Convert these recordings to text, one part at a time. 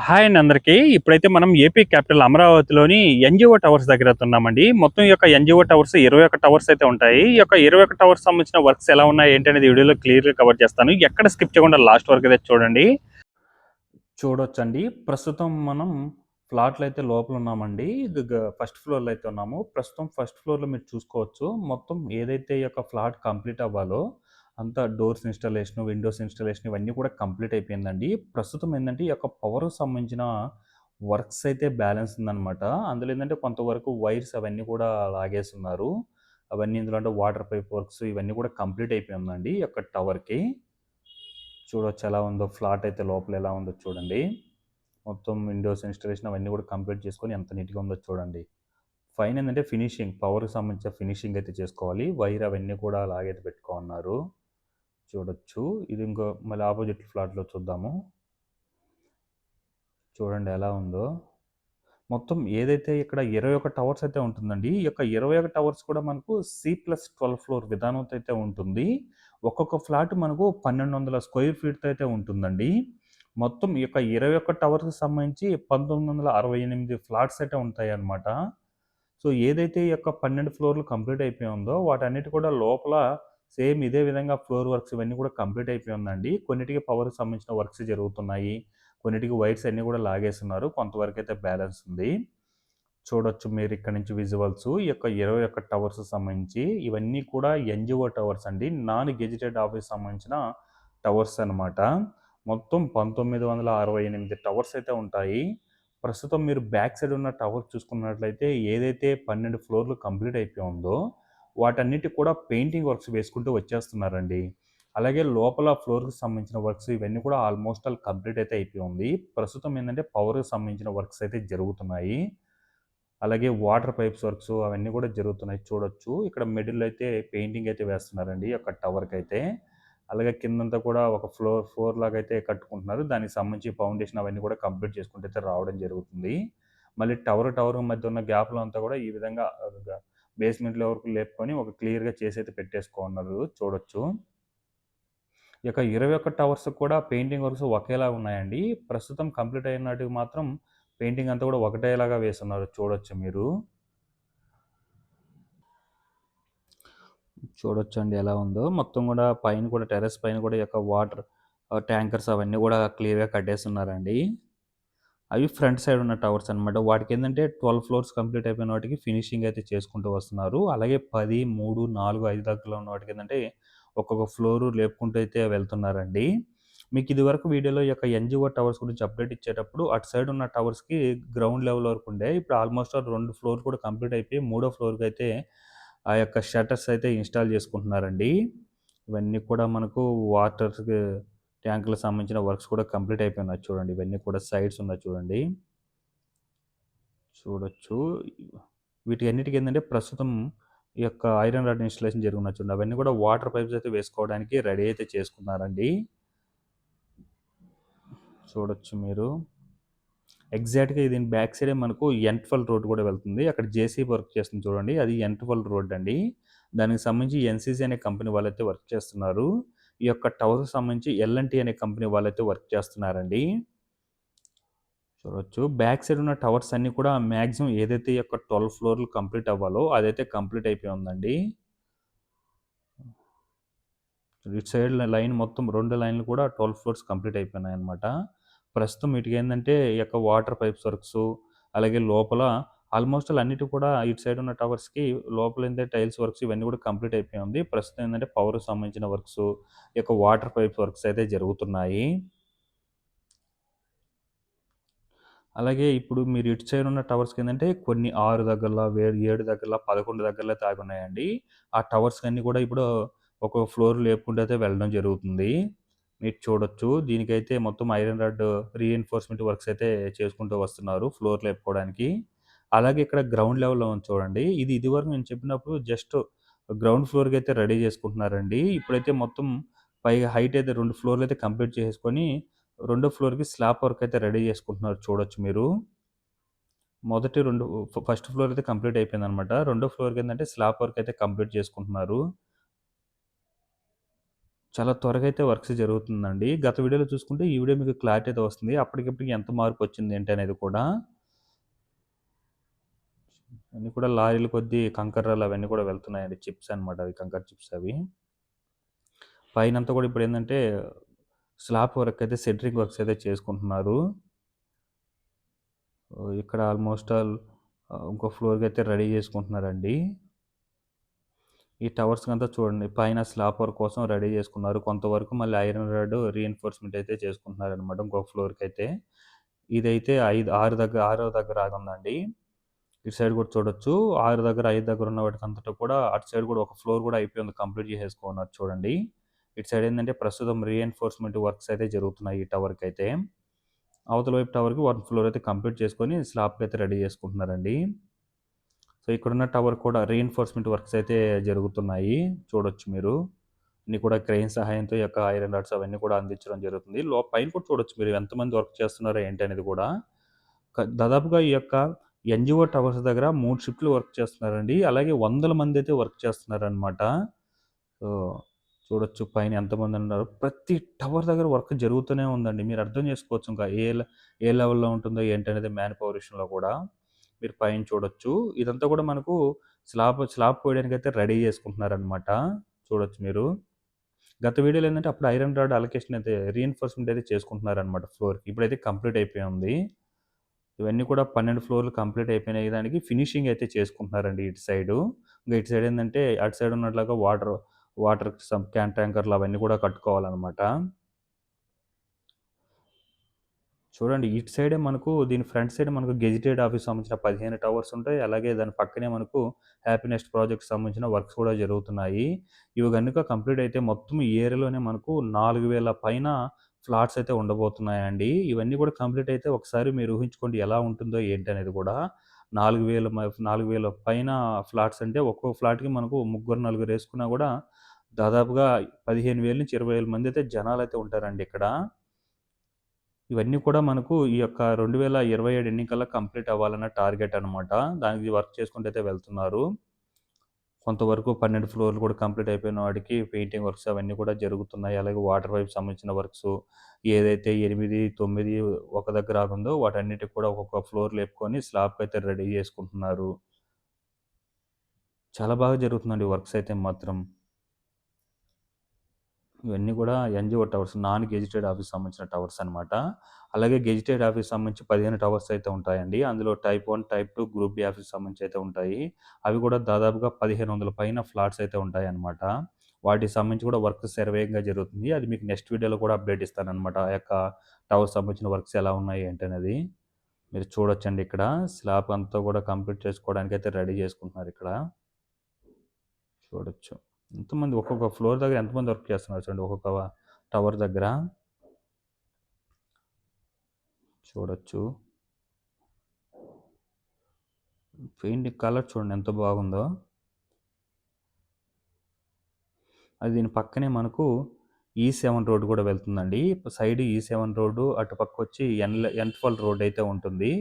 Hi అండి అందరికీ. ఇప్పుడైతే మనం ఏపీ క్యాపిటల్ అమరావతిలోని ఎన్‌జీఓ టవర్స్ దగ్గర ఉన్నామండి. మొత్తం ఈ యొక్క ఎన్‌జీఓ టవర్స్ 21 టవర్స్ అయితే ఉంటాయి. ఈ యొక్క 21 టవర్స్ సంబంధించిన వర్క్స్ ఎలా ఉన్నాయి ఏంటి అనేది వీడియోలో క్లియర్‌గా కవర్ చేస్తాను. ఎక్కడ స్కిప్ చేయకుండా లాస్ట్ వరకు అయితే చూడండి. చూడొచ్చండి. ప్రస్తుతం మనం ఫ్లాట్‌లో అయితే లోపల ఉన్నామండి. ఫస్ట్ ఫ్లోర్‌లో అయితే ఉన్నాము. ప్రస్తుతం ఫస్ట్ ఫ్లోర్‌లో మీరు చూసుకోవచ్చు. మొత్తం ఏదైతే ఈ యొక్క ఫ్లాట్ కంప్లీట్ అవ్వాలో అంతా డోర్స్ ఇన్‌స్టాలేషన్, విండోస్ ఇన్‌స్టాలేషన్ ఇవన్నీ కూడా కంప్లీట్ అయిపోయిందండి. ప్రస్తుతం ఏందంటే ఈ యొక్క పవర్‌కి సంబంధించిన వర్క్స్ అయితే బ్యాలెన్స్ ఉందనమాట. అందులో ఏందంటే కొంతవరకు వైర్స్ అవన్నీ కూడా లాగేసున్నారు. అవన్నీ ఇందులో అంటే వాటర్ పైప్ వర్క్స్ ఇవన్నీ కూడా కంప్లీట్ అయిపోయిందండి ఈ యొక్క టవర్‌కి. చూడొచ్చు ఎలా ఉందో ఫ్లాట్ అయితే లోపల ఎలా ఉందో చూడండి. మొత్తం విండోస్ ఇన్‌స్టాలేషన్ అవన్నీ కూడా కంప్లీట్ చేసుకొని ఎంత నీట్‌గా ఉందో చూడండి. పైన ఏందంటే ఫినిషింగ్ పవర్‌కి సంబంధించిన ఫినిషింగ్ అయితే చేసుకోవాలి. వైర్ అవన్నీ కూడా అలాగైతే పెట్టుకోమన్నారు. చూడొచ్చు. ఇది ఇంకో మళ్ళీ ఆపోజిట్ ఫ్లాట్‌లో చూద్దాము. చూడండి ఎలా ఉందో. మొత్తం ఏదైతే ఇక్కడ 21 టవర్స్ అయితే ఉంటుందండి. ఈ యొక్క 21 టవర్స్ కూడా మనకు సి+12 ఫ్లోర్ విధానంతో అయితే ఉంటుంది. ఒక్కొక్క ఫ్లాట్ మనకు 1200 స్క్వేర్ ఫీట్‌తో అయితే ఉంటుందండి. మొత్తం ఈ యొక్క 21 టవర్స్‌కి సంబంధించి 1968 ఫ్లాట్స్ అయితే ఉంటాయన్నమాట. సో, ఏదైతే ఈ యొక్క 12 ఫ్లోర్‌లు కంప్లీట్ అయిపోయి ఉందో వాటన్నిటి కూడా లోపల సేమ్ ఇదే విధంగా ఫ్లోర్ వర్క్స్ ఇవన్నీ కూడా కంప్లీట్ అయిపోయి ఉందండి. కొన్నిటికి పవర్‌కి సంబంధించిన వర్క్స్ జరుగుతున్నాయి. కొన్నిటికి వైర్స్ అన్నీ కూడా లాగేస్తున్నారు. కొంతవరకైతే బ్యాలెన్స్ ఉంది. చూడొచ్చు మీరు ఇక్కడ నుంచి విజువల్స్. ఈ యొక్క 21 టవర్స్ సంబంధించి ఇవన్నీ కూడా ఎన్‌జీఓ టవర్స్ అండి. నాన్ గెజిటెడ్ ఆఫీస్ సంబంధించిన టవర్స్ అనమాట. మొత్తం 1968 టవర్స్ అయితే ఉంటాయి. ప్రస్తుతం మీరు బ్యాక్ సైడ్ ఉన్న టవర్ చూసుకున్నట్లయితే ఏదైతే 12 ఫ్లోర్‌లు కంప్లీట్ అయిపోయి ఉందో వాటన్నిటికి కూడా పెయింటింగ్ వర్క్స్ వేసుకుంటూ వచ్చేస్తున్నారండి. అలాగే లోపల ఫ్లోర్‌కి సంబంధించిన వర్క్స్ ఇవన్నీ కూడా ఆల్మోస్ట్ ఆల్ కంప్లీట్ అయితే అయిపోయి ఉంది. ప్రస్తుతం ఏందంటే పవర్‌కి సంబంధించిన వర్క్స్ అయితే జరుగుతున్నాయి. అలాగే వాటర్ పైప్స్ వర్క్స్ అవన్నీ కూడా జరుగుతున్నాయి చూడొచ్చు. ఇక్కడ మిడిల్‌లో అయితే పెయింటింగ్ అయితే వేస్తున్నారండి ఈ యొక్క టవర్‌కైతే. అలాగే కిందంతా కూడా ఒక ఫ్లోర్ లాగా అయితే కట్టుకుంటున్నారు. దానికి సంబంధించి ఫౌండేషన్ అవన్నీ కూడా కంప్లీట్ చేసుకుంటూ అయితే రావడం జరుగుతుంది. మళ్ళీ టవర్ మధ్య ఉన్న గ్యాప్‌లో అంతా కూడా ఈ విధంగా బేస్మెంట్ వరకు లేపుకొని ఒక క్లియర్‌గా చేసైతే పెట్టేసుకోనున్నారు చూడొచ్చు. ఈ యొక్క 21 టవర్స్ కూడా పెయింటింగ్ వర్క్స్ ఒకేలా ఉన్నాయండి. ప్రస్తుతం కంప్లీట్ అయినటివి మాత్రం పెయింటింగ్ అంతా కూడా ఒకటేలాగా వేసున్నారు చూడొచ్చు మీరు. చూడొచ్చండి ఎలా ఉందో. మొత్తం గూడా పైన కూడా టెర్రస్ పైన కూడా ఈ యొక్క వాటర్ ట్యాంకర్స్ అవన్నీ గూడా క్లియర్‌గా కట్టేసున్నారండి. అవి ఫ్రంట్ సైడ్ ఉన్న టవర్స్ అనమాట. వాటికేందంటే 12 ఫ్లోర్స్ కంప్లీట్ అయిపోయిన వాటికి ఫినిషింగ్ అయితే చేసుకుంటూ వస్తున్నారు. అలాగే 10, 3, 4, 5 దాకలో ఉన్న వాటికేందంటే ఒక్కొక్క ఫ్లోరు లేపుకుంటూ అయితే వెళ్తున్నారండి. మీకు ఇదివరకు వీడియోలో ఈ యొక్క ఎన్‌జీఓ టవర్స్ గురించి అప్డేట్ ఇచ్చేటప్పుడు అటు సైడ్ ఉన్న టవర్స్‌కి గ్రౌండ్ లెవెల్ వరకు ఉండే. ఇప్పుడు ఆల్మోస్ట్ ఆల్ 2 ఫ్లోర్‌లు కూడా కంప్లీట్ అయిపోయి మూడో ఫ్లోర్‌కైతే ఆ యొక్క షట్టర్స్ అయితే ఇన్‌స్టాల్ చేసుకుంటున్నారండి. ఇవన్నీ కూడా మనకు వాటర్‌కి ట్యాంక్‌లకు సంబంధించిన వర్క్స్ కూడా కంప్లీట్ అయిపోయినాయి చూడండి. ఇవన్నీ కూడా సైడ్స్ ఉన్నాయి చూడండి. చూడొచ్చు. వీటి అన్నిటికి ఏందంటే ప్రస్తుతం ఈ యొక్క ఐరన్ రాడ్ ఇన్‌స్టాలేషన్ జరుగుతున్నది చూడండి. అవన్నీ కూడా వాటర్ పైప్స్ అయితే వేసుకోవడానికి రెడీ అయితే చేసుకున్నారండి. చూడొచ్చు మీరు. ఎగ్జాక్ట్‌గా దీని బ్యాక్ సైడే మనకు ఎన్12 రోడ్ కూడా వెళ్తుంది. అక్కడ జేసీబీ వర్క్ చేస్తుంది చూడండి. అది ఎన్12 రోడ్ అండి. దానికి సంబంధించి ఎన్‌సీసీ అనే కంపెనీ వాళ్ళైతే వర్క్ చేస్తున్నారు. ఈ యొక్క టవర్‌కి సంబంధించి ఎల్&టీ అనే కంపెనీ వాళ్ళైతే వర్క్ చేస్తున్నారండి. చూడొచ్చు. బ్యాక్ సైడ్ ఉన్న టవర్స్ అన్నీ కూడా మాక్సిమం ఏదైతే ఈ యొక్క 12 ఫ్లోర్‌లు కంప్లీట్ అవ్వాలో అదైతే కంప్లీట్ అయిపోయి ఉందండి. ఇటు సైడ్ లైన్ మొత్తం 2 లైన్‌లు కూడా 12 ఫ్లోర్స్ కంప్లీట్ అయిపోయినాయన్నమాట. ప్రస్తుతం వీటికేందంటే ఈ యొక్క వాటర్ పైప్స్ వర్క్సు, అలాగే లోపల ఆల్మోస్ట్ ఆల్ అన్నిటికి కూడా ఇటు సైడ్ ఉన్న టవర్స్‌కి లోపలేందే టైల్స్ వర్క్స్ ఇవన్నీ కూడా కంప్లీట్ అయిపోయి ఉంది. ప్రస్తుతం ఏందంటే పవర్‌కి సంబంధించిన వర్క్సు, ఈ యొక్క వాటర్ పైప్ వర్క్స్ అయితే జరుగుతున్నాయి. అలాగే ఇప్పుడు మీరు ఇటు సైడ్ ఉన్న టవర్స్‌కేందంటే కొన్ని 6 దగ్గరలా, 7 దగ్గరలా, 11 దగ్గరలో అయితే ఆగున్నాయండి. ఆ టవర్స్‌కన్నీ కూడా ఇప్పుడు ఒక్కొక్క ఫ్లోర్ లేపుకుంటూ అయితే వెళ్ళడం జరుగుతుంది. మీరు చూడొచ్చు. దీనికైతే మొత్తం ఐరన్ రాడ్ రీఇన్ఫోర్స్‌మెంట్ వర్క్స్ అయితే చేసుకుంటూ వస్తున్నారు ఫ్లోర్ లేపుకోవడానికి. అలాగే ఇక్కడ గ్రౌండ్ లెవెల్‌లో ఉంది చూడండి. ఇదివరకు నేను చెప్పినప్పుడు జస్ట్ గ్రౌండ్ ఫ్లోర్‌కైతే రెడీ చేసుకుంటున్నారండి. ఇప్పుడైతే మొత్తం పైగా హైట్ అయితే 2 ఫ్లోర్‌లయితే కంప్లీట్ చేసేసుకొని రెండో ఫ్లోర్‌కి స్లాబ్ వర్క్ అయితే రెడీ చేసుకుంటున్నారు చూడొచ్చు మీరు. మొదటి 2 ఫస్ట్ ఫ్లోర్ అయితే కంప్లీట్ అయిపోయిందనమాట. రెండో ఫ్లోర్‌కేందంటే స్లాబ్ వర్క్ అయితే కంప్లీట్ చేసుకుంటున్నారు. చాలా త్వరగా అయితే వర్క్స్ జరుగుతుందండి. గత వీడియోలో చూసుకుంటే ఈ వీడియో మీకు క్లారిటీ అయితే వస్తుంది. అప్పటికిప్పటికి ఎంత మార్పొచ్చింది ఏంటి అనేది కూడా. అన్నీ కూడా లారీల కొద్దీ కంకర్రాళ్ళు అవన్నీ కూడా వెళ్తున్నాయండి. చిప్స్ అనమాట అవి కంకర చిప్స్ అవి. పైనంతా కూడా ఇప్పుడేందంటే స్లాబ్ వర్క్ అయితే సెంట్రింగ్ వర్క్స్ అయితే చేసుకుంటున్నారు. ఇక్కడ ఆల్మోస్ట్ ఆల్ ఇంకో ఫ్లోర్‌కైతే రెడీ చేసుకుంటున్నారండి. ఈ టవర్స్‌కంతా చూడండి పైన స్లాబ్ వర్క్ కోసం రెడీ చేసుకున్నారు. కొంతవరకు మళ్ళీ ఐరన్ రాడ్ రీఇన్ఫోర్స్‌మెంట్ అయితే చేసుకుంటున్నారనమాట ఇంకొక ఫ్లోర్‌కైతే. ఇదైతే 6 దగ్గర ఆగుందండి. ఇటు సైడ్ కూడా చూడొచ్చు. 6 దగ్గర, 5 దగ్గర ఉన్న వాటికంతటా కూడా అటు సైడ్ కూడా ఒక ఫ్లోర్ కూడా అయిపోయింది. కంప్లీట్ చేసేసుకున్నారు చూడండి. ఇటు సైడ్ ఏందంటే ప్రస్తుతం రీఇన్ఫోర్స్‌మెంట్ వర్క్స్ అయితే జరుగుతున్నాయి ఈ టవర్‌కైతే. అవతల వైపు టవర్‌కి 1 ఫ్లోర్ అయితే కంప్లీట్ చేసుకొని స్లాబ్‌కైతే రెడీ చేసుకుంటున్నారండి. సో, ఇక్కడున్న టవర్ కూడా రీఇన్ఫోర్స్‌మెంట్ వర్క్స్ అయితే జరుగుతున్నాయి. చూడొచ్చు మీరు. అన్నీ కూడా క్రెయిన్ సహాయంతో ఈ యొక్క ఐరన్ రాడ్స్ అవన్నీ కూడా అందించడం జరుగుతుంది. పైన కూడా చూడొచ్చు మీరు ఎంతమంది వర్క్ చేస్తున్నారో ఏంటి అనేది కూడా. దాదాపుగా ఈ యొక్క ఎన్‌జీఓ టవర్స్ దగ్గర 3 షిఫ్ట్‌లు వర్క్ చేస్తున్నారండి. అలాగే వందల మందైతే వర్క్ చేస్తున్నారనమాట. సో, చూడొచ్చు పైన ఎంతమందున్నారు. ప్రతి టవర్ దగ్గర వర్క్ జరుగుతూనే ఉందండి. మీరు అర్థం చేసుకోవచ్చు ఇంకా ఏ లెవెల్‌లో ఉంటుందో ఏంటనేది మ్యాన్ పవర్ విషయంలో కూడా. మీరు పైన చూడొచ్చు. ఇదంతా కూడా మనకు స్లాబ్ పోయడానికైతే రెడీ చేసుకుంటున్నారనమాట. చూడొచ్చు మీరు. గత వీడియోలో ఏందంటే అప్పుడు ఐరన్ రాడ్ అలొకేషన్ అయితే రీఇన్ఫోర్స్‌మెంట్ అయితే చేసుకుంటున్నారనమాట ఫ్లోర్‌కి. ఇప్పుడైతే కంప్లీట్ అయిపోయి ఉంది. ఇవన్నీ కూడా 12 ఫ్లోర్‌లు కంప్లీట్ అయిపోయినాయి. దానికి ఫినిషింగ్ అయితే చేసుకుంటున్నారండి ఇటు సైడు. ఇంక ఇటు సైడ్ ఏందంటే అటు సైడ్ ఉన్నట్లాగా వాటర్ ట్యాంకర్‌లు అవన్నీ కూడా కట్టుకోవాలనమాట. చూడండి ఇటు సైడే మనకు దీని ఫ్రంట్ సైడ్ మనకు గెజిటెడ్ ఆఫీస్ సంబంధించిన 15 టవర్స్ ఉంటాయి. అలాగే దాని పక్కనే మనకు హ్యాపీనెస్ట్ ప్రాజెక్ట్‌కి సంబంధించిన వర్క్స్ కూడా జరుగుతున్నాయి. ఇవి గనుక కంప్లీట్ అయితే మొత్తం ఈ ఏరియాలోనే మనకు 4000 పైన ఫ్లాట్స్ అయితే ఉండబోతున్నాయండి. ఇవన్నీ కూడా కంప్లీట్ అయితే ఒకసారి మీరు ఊహించుకోండి ఎలా ఉంటుందో ఏంటనేది కూడా. 4000 పైన ఫ్లాట్స్ అంటే ఒక్కో ఫ్లాట్‌కి మనకు ముగ్గురు, నలుగురు ఏసుకున్నా కూడా దాదాపుగా 15,000-20,000 మందైతే జనాలైతే ఉంటారండి ఇక్కడ. ఇవన్నీ కూడా మనకు ఈ యొక్క 2027 ఎన్నికల్లో కంప్లీట్ అవ్వాలన్న టార్గెట్ అనమాట. దానికి వర్క్ చేసుకుంటూ అయితే వెళ్తున్నారు. కొంతవరకు 12 ఫ్లోర్‌లు కూడా కంప్లీట్ అయిపోయిన వాటికి పెయింటింగ్ వర్క్స్ అవన్నీ కూడా జరుగుతున్నాయి. అలాగే వాటర్ పైప్ సంబంధించిన వర్క్సు ఏదైతే 8, 9 ఒక దగ్గర ఆగుందో వాటన్నిటికి కూడా ఒక్కొక్క ఫ్లోర్ లేపుకొని స్లాబ్‌కైతే రెడీ చేసుకుంటున్నారు. చాలా బాగా జరుగుతుందండి వర్క్స్ అయితే మాత్రం. ఇవన్నీ కూడా NGO towers. Non gazetted office సంబంధించిన టవర్స్ అనమాట. అలాగే గెజిటెడ్ ఆఫీస్ సంబంధించి 15 టవర్స్ అయితే ఉంటాయండి. అందులో type 1, type 2, group B office సంబంధించి అయితే ఉంటాయి. అవి కూడా దాదాపుగా 1500 పైన ఫ్లాట్స్ అయితే ఉంటాయన్నమాట. వాటికి సంబంధించి కూడా వర్క్ శరవేగంగా జరుగుతుంది. అది మీకు నెక్స్ట్ వీడియోలో కూడా అప్డేట్ ఇస్తానన్నమాట. ఆ యొక్క టవర్స్ సంబంధించిన వర్క్స్ ఎలా ఉన్నాయి ఏంటనేది. మీరు చూడొచ్చండి ఇక్కడ. స్లాబ్ అంతా కూడా కంప్లీట్ చేసుకోవడానికైతే రెడీ చేసుకుంటున్నారిక్కడ. చూడొచ్చు. ఎంతమంది ఒక్కొక్క ఫ్లోర్ దగ్గర ఎంతమంది వర్క్ చేస్తున్నారు చూడండి. ఒక్కొక్క టవర్ దగ్గర. చూడొచ్చు. పెయింటింగ్ కలర్ చూడండి ఎంత బాగుందో. అది దీని పక్కనే మనకు E7 రోడ్ కూడా వెళ్తుందండి. సైడ్ E7 రోడ్డు అటుపక్కొచ్చి ఎన్12 రోడ్ అయితే ఉంటుంది.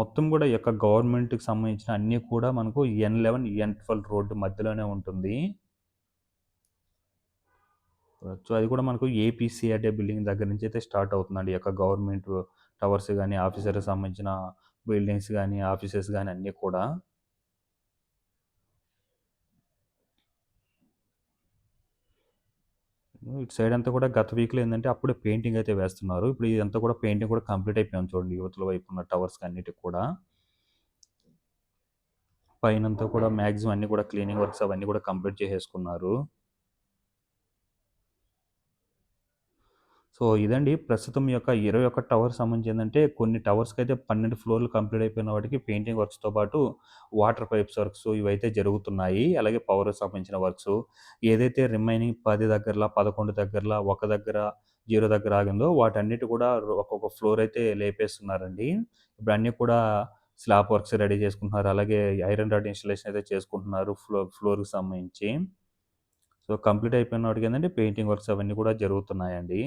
మొత్తం కూడా ఈ యొక్క గవర్నమెంట్‌కి సంబంధించిన అన్నీ కూడా మనకు N11, N12 రోడ్డు మధ్యలోనే ఉంటుంది. సో, అది కూడా మనకు ఏపీసీఆర్‌డీఏ బిల్డింగ్ దగ్గర నుంచి అయితే స్టార్ట్ అవుతుందండి. ఈ యొక్క గవర్నమెంట్ టవర్స్ గాని, ఆఫీసర్‌కి సంబంధించిన బిల్డింగ్స్ గాని, ఆఫీసెస్ గాని అన్నీ కూడా. ఇటు సైడ్ అంతా కూడా గత వీక్‌లో ఏందంటే అప్పుడే పెయింటింగ్ అయితే వేస్తున్నారు. ఇప్పుడు ఇదంతా కూడా పెయింటింగ్ కూడా కంప్లీట్ అయిపోయింది చూడండి. యువతల వైపు ఉన్న టవర్స్‌కి అన్నిటికి కూడా. పైనంతా కూడా మాక్సిమం అన్నీ కూడా క్లీనింగ్ వర్క్స్ అవన్నీ కూడా కంప్లీట్ చేసేసుకున్నారు. సో, ఇదండి ప్రస్తుతం ఈ యొక్క 21 టవర్స్ సంబంధించి ఏందంటే కొన్ని టవర్స్‌కైతే 12 ఫ్లోర్‌లు కంప్లీట్ అయిపోయిన వాటికి పెయింటింగ్ వర్క్స్‌తో పాటు వాటర్ పైప్స్ వర్క్స్ ఇవైతే జరుగుతున్నాయి. అలాగే పవర్‌కి సంబంధించిన వర్క్సు. ఏదైతే రిమైనింగ్ 10 దగ్గరల, 11 దగ్గరల, ఒక దగ్గర, 0 దగ్గర ఆగిందో వాటన్నిటి కూడా ఒక్కొక్క ఫ్లోర్ అయితే లేపేస్తున్నారండి. ఇప్పుడు అన్నీ కూడా స్లాబ్ వర్క్స్ రెడీ చేసుకుంటున్నారు. అలాగే ఐరన్ రాడ్ ఇన్‌స్టాలేషన్ అయితే చేసుకుంటున్నారు ఫ్లోర్‌కి సంబంధించి. సో, కంప్లీట్ అయిపోయిన వాటికి ఏందంటే పెయింటింగ్ వర్క్స్ అవన్నీ కూడా జరుగుతున్నాయండి.